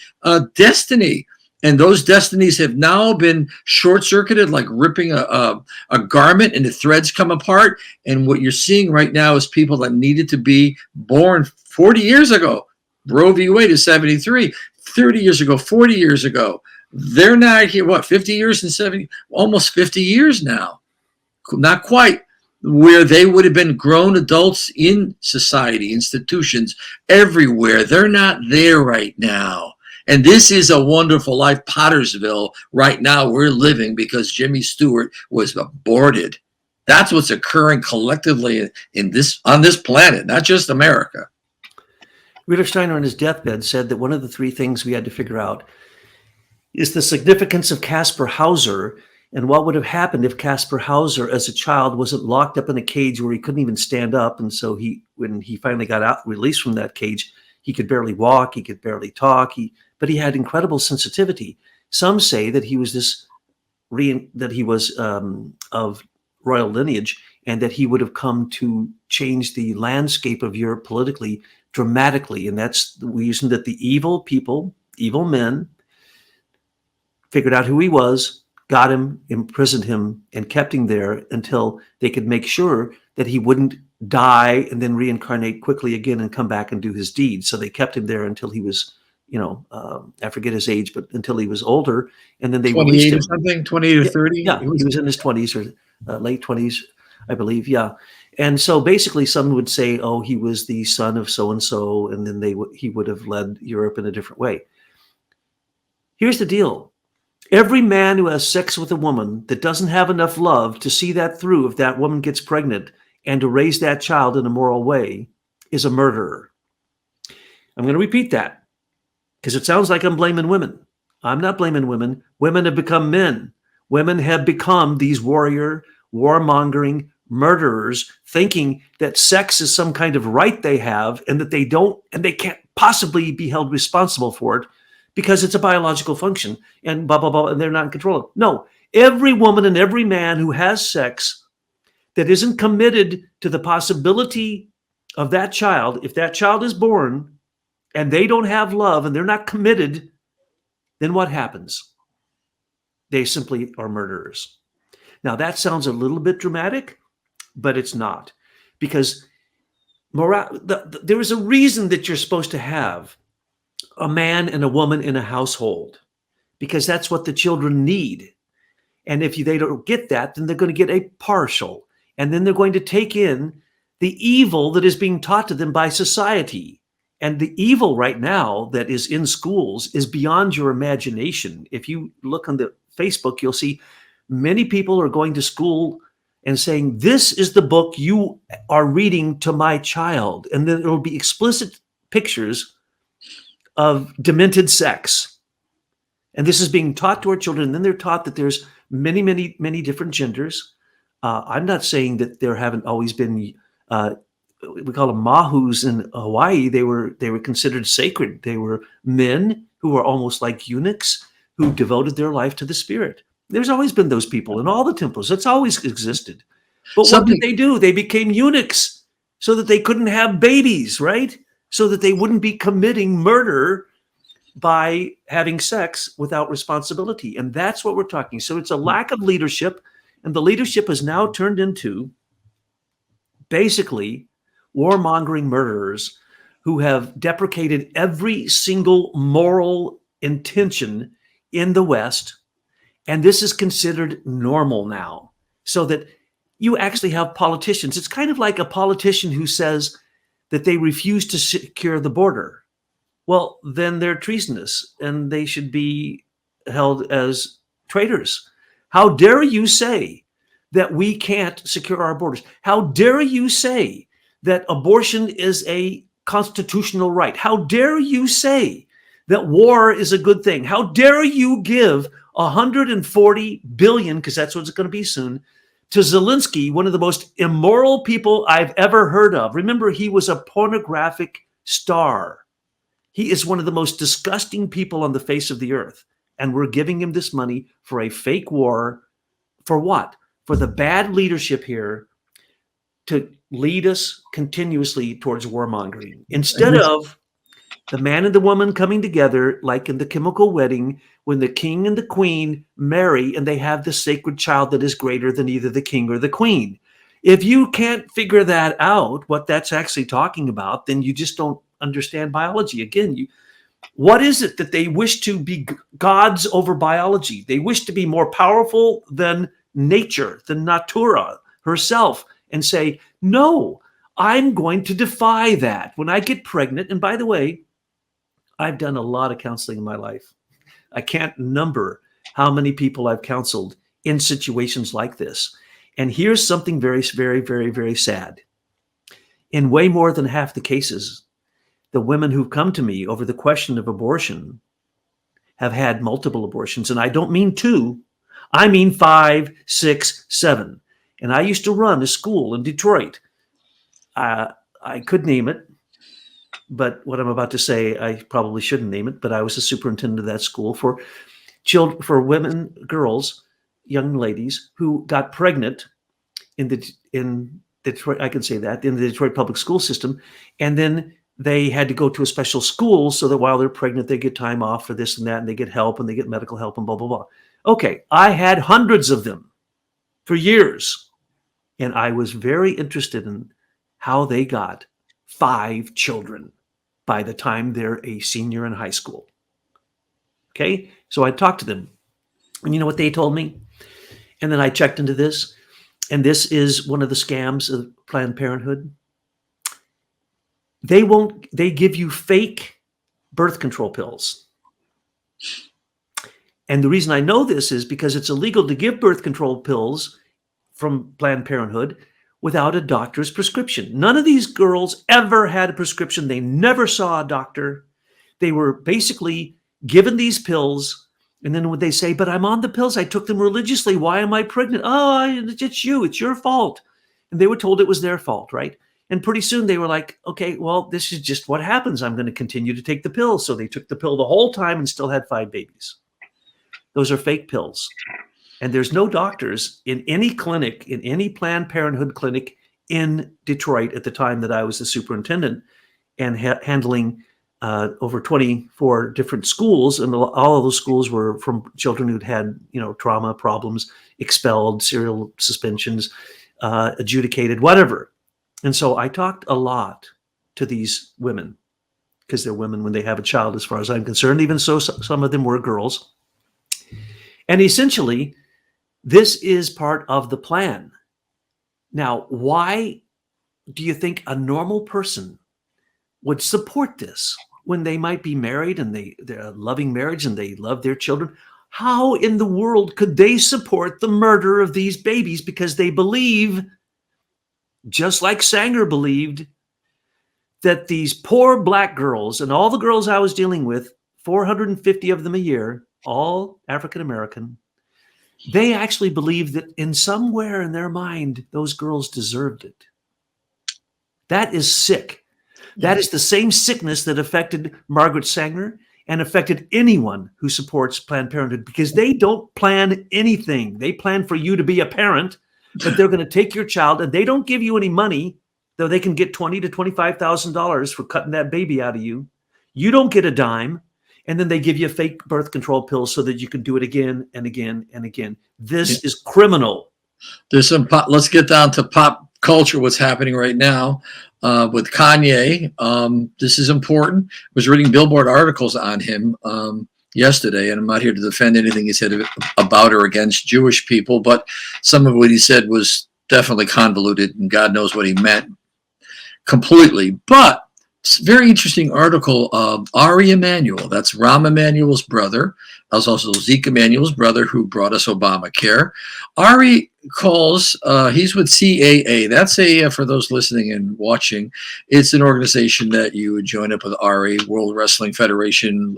Destiny. And those destinies have now been short-circuited, like ripping a garment and the threads come apart. And what you're seeing right now is people that needed to be born 40 years ago. Roe v. Wade is 73. 30 years ago, 40 years ago. They're not here, 50 years and 70, almost 50 years now. Not quite, where they would have been grown adults in society, institutions, everywhere. They're not there right now. And this is a wonderful life, Pottersville, right now we're living because Jimmy Stewart was aborted. That's what's occurring collectively on this planet, not just America. Rudolf Steiner on his deathbed said that one of the three things we had to figure out is the significance of Caspar Hauser, and what would have happened if Caspar Hauser as a child wasn't locked up in a cage where he couldn't even stand up. And so when he finally got out, released from that cage, he could barely walk, he could barely talk, but he had incredible sensitivity. Some say that he was of royal lineage, and that he would have come to change the landscape of Europe politically dramatically. And that's the reason that the evil people, evil men, figured out who he was, got him, imprisoned him, and kept him there until they could make sure that he wouldn't die and then reincarnate quickly again and come back and do his deeds. So they kept him there until he was, I forget his age, but until he was older. And then they 28 or something, 28 or 30? Yeah, he was in his 20s or late 20s, I believe, yeah. And so basically someone would say, oh, he was the son of so-and-so, and then he would have led Europe in a different way. Here's the deal. Every man who has sex with a woman that doesn't have enough love to see that through if that woman gets pregnant and to raise that child in a moral way is a murderer. I'm going to repeat that because it sounds like I'm blaming women. I'm not blaming women. Women have become men. Women have become these warmongering murderers, thinking that sex is some kind of right they have and that they don't, and they can't possibly be held responsible for it because it's a biological function and blah, blah, blah, and they're not in control of it. No, every woman and every man who has sex that isn't committed to the possibility of that child, if that child is born and they don't have love and they're not committed, then what happens? They simply are murderers. Now, that sounds a little bit dramatic, but it's not, because there is a reason that you're supposed to have a man and a woman in a household, because that's what the children need. And if they don't get that, then they're going to get a partial, and then they're going to take in the evil that is being taught to them by society. And the evil right now that is in schools is beyond your imagination. If you look on the Facebook, you'll see many people are going to school and saying, this is the book you are reading to my child. And then it'll be explicit pictures of demented sex. And this is being taught to our children. And then they're taught that there's many, many, many different genders. I'm not saying that there haven't always been, we call them mahus in Hawaii. They were considered sacred. They were men who were almost like eunuchs who devoted their life to the spirit. There's always been those people in all the temples. That's always existed. But what did they do? They became eunuchs so that they couldn't have babies, right? So that they wouldn't be committing murder by having sex without responsibility. And that's what we're talking. So it's a lack of leadership. And the leadership has now turned into basically warmongering murderers who have deprecated every single moral intention in the West. And this is considered normal now, so that you actually have politicians. It's kind of like a politician who says that they refuse to secure the border. Well, then they're treasonous and they should be held as traitors. How dare you say that we can't secure our borders? How dare you say that abortion is a constitutional right? How dare you say that war is a good thing? How dare you give 140 billion, because that's what it's going to be soon, to Zelensky, one of the most immoral people I've ever heard of. Remember, he was a pornographic star. He is one of the most disgusting people on the face of the earth. And we're giving him this money for a fake war. For what? For the bad leadership here to lead us continuously towards warmongering. Instead of the man and the woman coming together, like in the chemical wedding, when the king and the queen marry and they have the sacred child that is greater than either the king or the queen. If you can't figure that out, what that's actually talking about, then you just don't understand biology. Again, what is it that they wish to be gods over biology? They wish to be more powerful than nature, than Natura herself, and say, no, I'm going to defy that. When I get pregnant, and by the way, I've done a lot of counseling in my life. I can't number how many people I've counseled in situations like this. And here's something very, very, very, very sad. In way more than half the cases, the women who've come to me over the question of abortion have had multiple abortions. And I don't mean 2, I mean 5, 6, 7. And I used to run a school in Detroit. I could name it, but what I'm about to say, I probably shouldn't name it, but I was the superintendent of that school for children, for women, girls, young ladies who got pregnant in Detroit, I can say that, in the Detroit public school system. And then they had to go to a special school so that while they're pregnant, they get time off for this and that, and they get help and they get medical help and blah, blah, blah. Okay, I had hundreds of them for years. And I was very interested in how they got 5 children by the time they're a senior in high school. Okay, so I talked to them. And you know what they told me? And then I checked into this. And this is one of the scams of Planned Parenthood. They give you fake birth control pills. And the reason I know this is because it's illegal to give birth control pills from Planned Parenthood without a doctor's prescription. None of these girls ever had a prescription. They never saw a doctor. They were basically given these pills. And then when they say, but I'm on the pills, I took them religiously. Why am I pregnant? Oh, it's you. It's your fault. And they were told it was their fault, right? And pretty soon they were like, okay, well, this is just what happens. I'm going to continue to take the pill. So they took the pill the whole time and still had 5 babies. Those are fake pills. And there's no doctors in any clinic, in any Planned Parenthood clinic in Detroit at the time that I was the superintendent and handling over 24 different schools. And all of those schools were from children who'd had, trauma problems, expelled, serial suspensions, adjudicated, whatever. And so I talked a lot to these women, because they're women when they have a child, as far as I'm concerned. Even so, some of them were girls. And essentially, this is part of the plan. Now, why do you think a normal person would support this when they might be married and they're a loving marriage and they love their children? How in the world could they support the murder of these babies because they believe, just like Sanger believed, that these poor black girls, and all the girls I was dealing with, 450 of them a year, all African American, they actually believed that in somewhere in their mind, those girls deserved it. That is sick. That is the same sickness that affected Margaret Sanger and affected anyone who supports Planned Parenthood, because they don't plan anything. They plan for you to be a parent, but they're going to take your child, and they don't give you any money, though they can get $20,000 to $25,000 for cutting that baby out of you. You don't get a dime. And then they give you fake birth control pills so that you can do it again and again and again. This is criminal. There's some let's get down to pop culture, what's happening right now with Kanye. This is important. I was reading Billboard articles on him yesterday, and I'm not here to defend anything he said about or against Jewish people, but some of what he said was definitely convoluted, and God knows what he meant completely. But it's a very interesting article of Ari Emanuel. That's Rahm Emanuel's brother. That was also Zeke Emanuel's brother, who brought us Obamacare. Ari calls, he's with CAA. That's for those listening and watching, it's an organization that you would join up with Ari, World Wrestling Federation,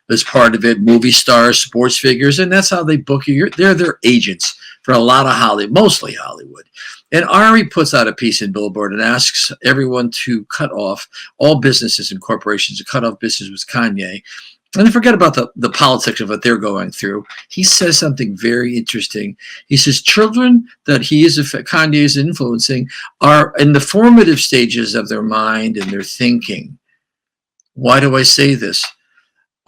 as part of it, movie stars, sports figures, and that's how they book you. They're their agents for a lot of Hollywood, mostly Hollywood. And Ari puts out a piece in Billboard and asks everyone to cut off, all businesses and corporations to cut off business with Kanye. And forget about the politics of what they're going through. He says something very interesting. He says children that Kanye is influencing are in the formative stages of their mind and their thinking. Why do I say this?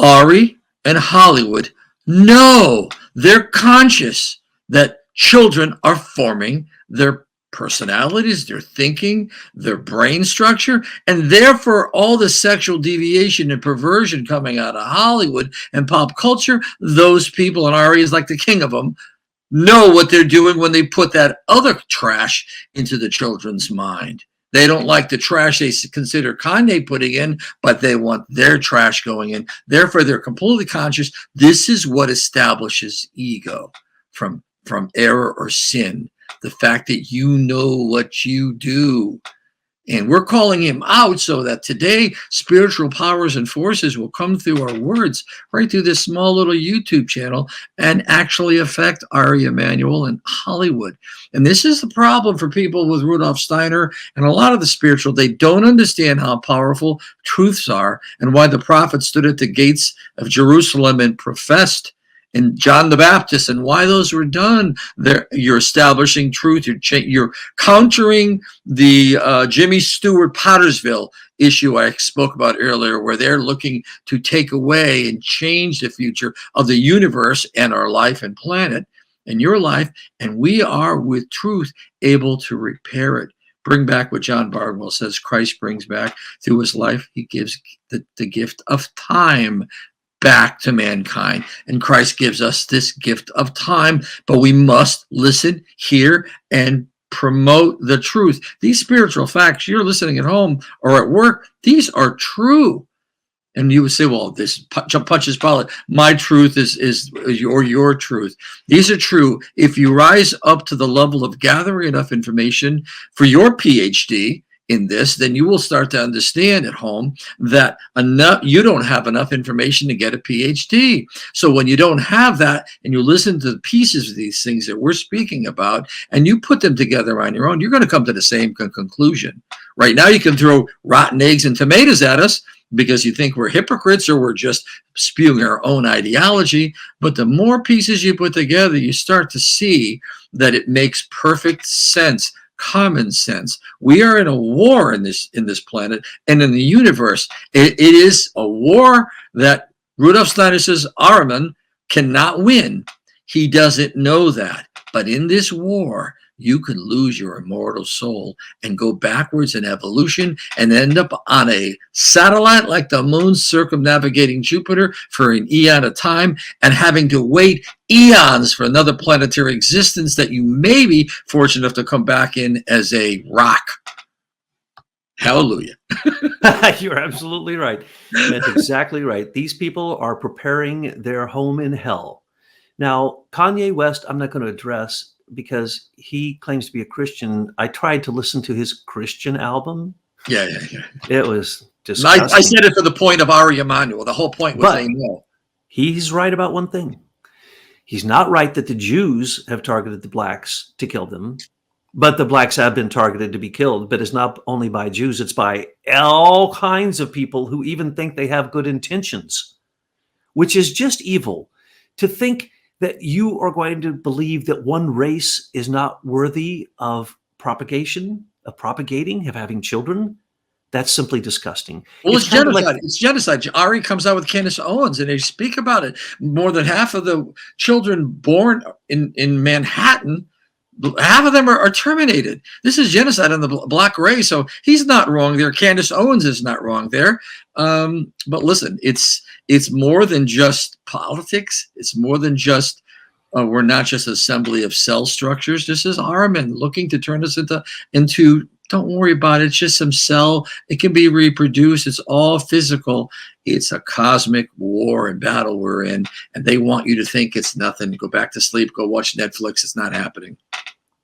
Ari and Hollywood know, they're conscious that children are forming their personalities, their thinking, their brain structure, and therefore all the sexual deviation and perversion coming out of Hollywood and pop culture, those people, and Ari is like the king of them, know what they're doing when they put that other trash into the children's mind. They don't like the trash they consider Kanye putting in, but they want their trash going in. Therefore, they're completely conscious. This is what establishes ego from error or sin. The fact that you know what you do. And we're calling him out so that today spiritual powers and forces will come through our words right through this small little YouTube channel and actually affect Ari Emanuel and Hollywood. And this is the problem for people with Rudolf Steiner and a lot of the spiritual. They don't understand how powerful truths are and why the prophet stood at the gates of Jerusalem and professed, and John the Baptist, and why those were done. You're establishing truth. You're countering the Jimmy Stewart Pottersville issue I spoke about earlier, where they're looking to take away and change the future of the universe and our life and planet and your life. And we are, with truth, able to repair it. Bring back what John Bardwell says Christ brings back through his life. He gives the gift of time back to mankind, and Christ gives us this gift of time, but we must listen, hear, and promote the truth. These spiritual facts, you're listening at home or at work, these are true. And you would say, well, this punches Pilate. My truth is your truth. These are true. If you rise up to the level of gathering enough information for your PhD in this, then you will start to understand at home that you don't have enough information to get a PhD. So when you don't have that and you listen to the pieces of these things that we're speaking about and you put them together on your own, you're going to come to the same conclusion. Right now you can throw rotten eggs and tomatoes at us because you think we're hypocrites or we're just spewing our own ideology. But the more pieces you put together, you start to see that it makes perfect sense, common sense. We are in a war in this planet and in the universe. It is a war that Rudolf Steiner says Ahriman cannot win. He doesn't know that. But in this war, you can lose your immortal soul and go backwards in evolution and end up on a satellite like the moon circumnavigating Jupiter for an eon of time and having to wait eons for another planetary existence that you may be fortunate enough to come back in as a rock. Hallelujah. You're absolutely right. That's exactly right. These people are preparing their home in hell. Now, Kanye West, I'm not going to address because he claims to be a Christian. I tried to listen to his Christian album. Yeah. It was disgusting. I said it for the point of Ari Emanuel. The whole point was saying no. He's right about one thing. He's not right that the Jews have targeted the blacks to kill them, but the blacks have been targeted to be killed. But it's not only by Jews, it's by all kinds of people who even think they have good intentions, which is just evil. To think that you are going to believe that one race is not worthy of propagating, of having children, that's simply disgusting. Well, it's genocide. It's genocide. Ari comes out with Candace Owens, and they speak about it. More than half of the children born in Manhattan, half of them are terminated. This is genocide on the black race. So he's not wrong there. Candace Owens is not wrong there. But listen, it's more than just politics. It's more than just we're not just an assembly of cell structures. This is Ahriman looking to turn us into. Don't worry about it. It's just some cell. It can be reproduced. It's all physical. It's a cosmic war and battle we're in, and they want you to think it's nothing. Go back to sleep. Go watch Netflix. It's not happening.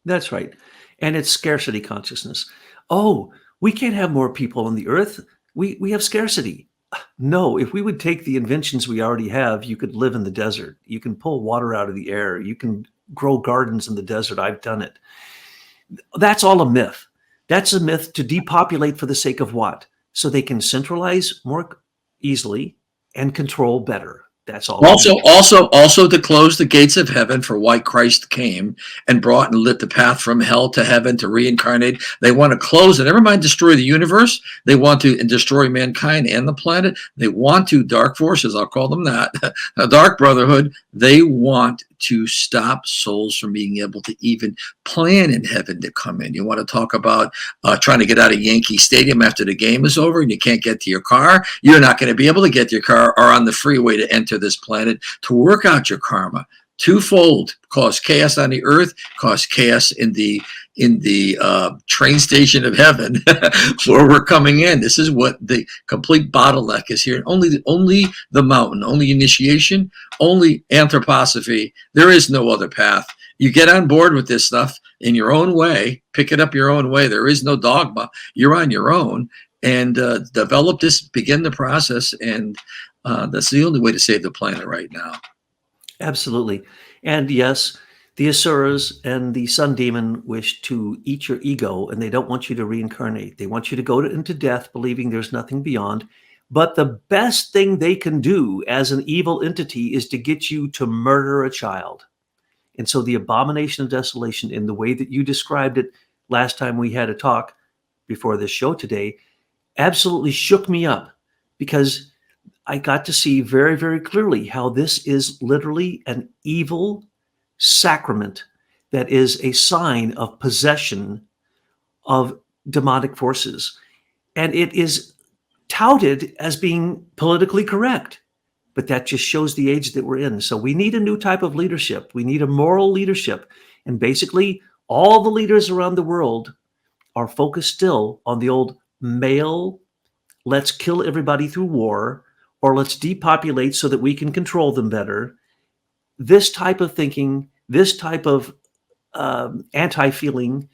That's right. And it's scarcity consciousness. Oh, we can't have more people on the earth. We have scarcity. No, if we would take the inventions we already have, you could live in the desert. You can pull water out of the air. You can grow gardens in the desert. I've done it. That's all a myth. That's a myth to depopulate for the sake of what? So they can centralize more easily and control better. That's all. Also to close the gates of heaven for why Christ came and brought and lit the path from hell to heaven to reincarnate. They want to close it. Never mind destroy the universe. They want to destroy mankind and the planet. They want to, dark forces, I'll call them that, a dark brotherhood. They want to stop souls from being able to even plan in heaven to come in. You want to talk about trying to get out of Yankee Stadium after the game is over and you can't get to your car. You're not going to be able to get to your car or on the freeway to enter this planet to work out your karma. Twofold: cause chaos on the earth, cause chaos in the train station of heaven where we're coming in. This is what the complete bottleneck is here. Only the mountain, only initiation, only anthroposophy. There is no other path. You get on board with this stuff in your own way, pick it up your own way. There is no dogma. You're on your own, and develop this, begin the process, and that's the only way to save the planet right now. Absolutely. And yes, the Asuras and the Sun Demon wish to eat your ego, and they don't want you to reincarnate. They want you to go into death believing there's nothing beyond. But the best thing they can do as an evil entity is to get you to murder a child. And so the abomination of desolation, in the way that you described it last time we had a talk before this show today, absolutely shook me up, because I got to see very, very clearly how this is literally an evil sacrament that is a sign of possession of demonic forces. And it is touted as being politically correct, but that just shows the age that we're in. So we need a new type of leadership. We need a moral leadership. And basically, all the leaders around the world are focused still on the old male, let's kill everybody through war, or let's depopulate so that we can control them better. This type of thinking, this type of anti-feeling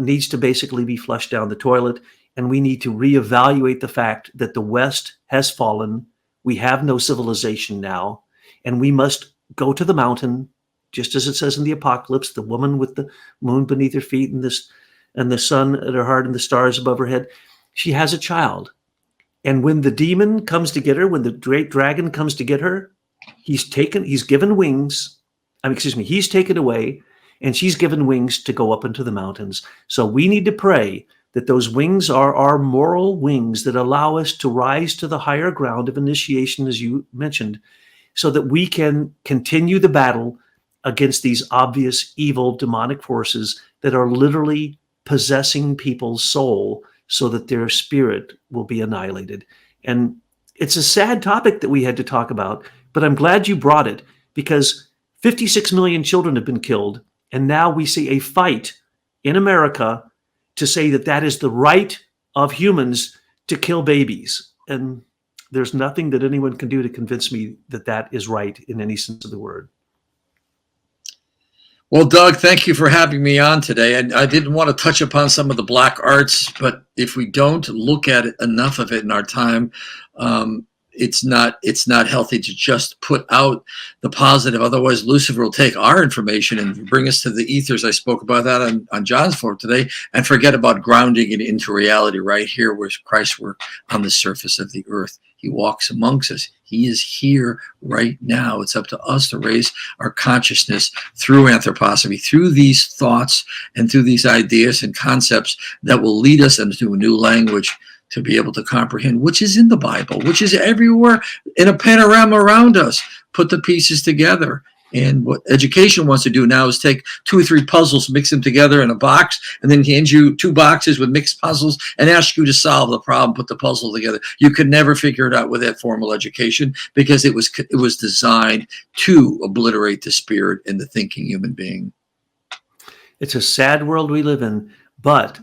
needs to basically be flushed down the toilet. and we need to reevaluate the fact that the West has fallen. We have no civilization now, and we must go to the mountain, just as it says in the Apocalypse, the woman with the moon beneath her feet and the sun at her heart and the stars above her head. She has a child. And when the demon comes to get her, when the great dragon comes to get her, he's given wings. He's taken away, and she's given wings to go up into the mountains. So we need to pray that those wings are our moral wings that allow us to rise to the higher ground of initiation, as you mentioned, so that we can continue the battle against these obvious evil demonic forces that are literally possessing people's soul so that their spirit will be annihilated. And it's a sad topic that we had to talk about, but I'm glad you brought it, because 56 million children have been killed. And now we see a fight in America to say that that is the right of humans to kill babies. And there's nothing that anyone can do to convince me that that is right in any sense of the word. Well, Doug, thank you for having me on today. And I didn't want to touch upon some of the black arts, but if we don't look at it, enough of it in our time, it's not healthy to just put out the positive. Otherwise, Lucifer will take our information and bring us to the ethers. I spoke about that on John's forum today, and forget about grounding it into reality right here where Christ worked on the surface of the earth. He walks amongst us. He is here right now. It's up to us to raise our consciousness through anthroposophy, through these thoughts and through these ideas and concepts that will lead us into a new language to be able to comprehend, which is in the Bible, which is everywhere in a panorama around us. Put the pieces together. And what education wants to do now is take 2 or 3 puzzles, mix them together in a box, and then hand you 2 boxes with mixed puzzles and ask you to solve the problem, put the puzzle together. You could never figure it out with that formal education, because it was designed to obliterate the spirit and the thinking human being. It's a sad world we live in, but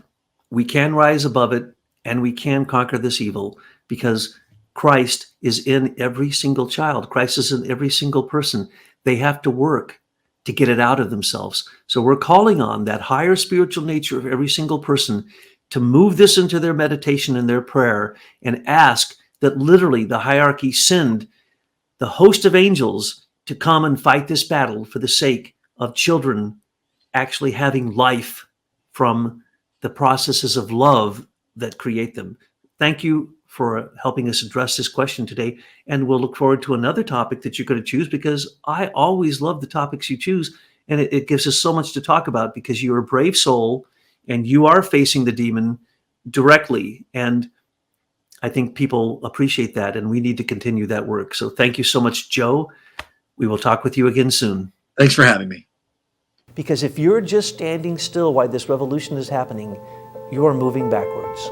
we can rise above it, and we can conquer this evil, because Christ is in every single child. Christ is in every single person. They have to work to get it out of themselves. So we're calling on that higher spiritual nature of every single person to move this into their meditation and their prayer, and ask that literally the hierarchy send the host of angels to come and fight this battle for the sake of children actually having life from the processes of love that create them. Thank you for helping us address this question today. And we'll look forward to another topic that you're going to choose, because I always love the topics you choose. And it gives us so much to talk about, because you're a brave soul and you are facing the demon directly. And I think people appreciate that, and we need to continue that work. So thank you so much, Joe. We will talk with you again soon. Thanks for having me. Because if you're just standing still while this revolution is happening, you are moving backwards.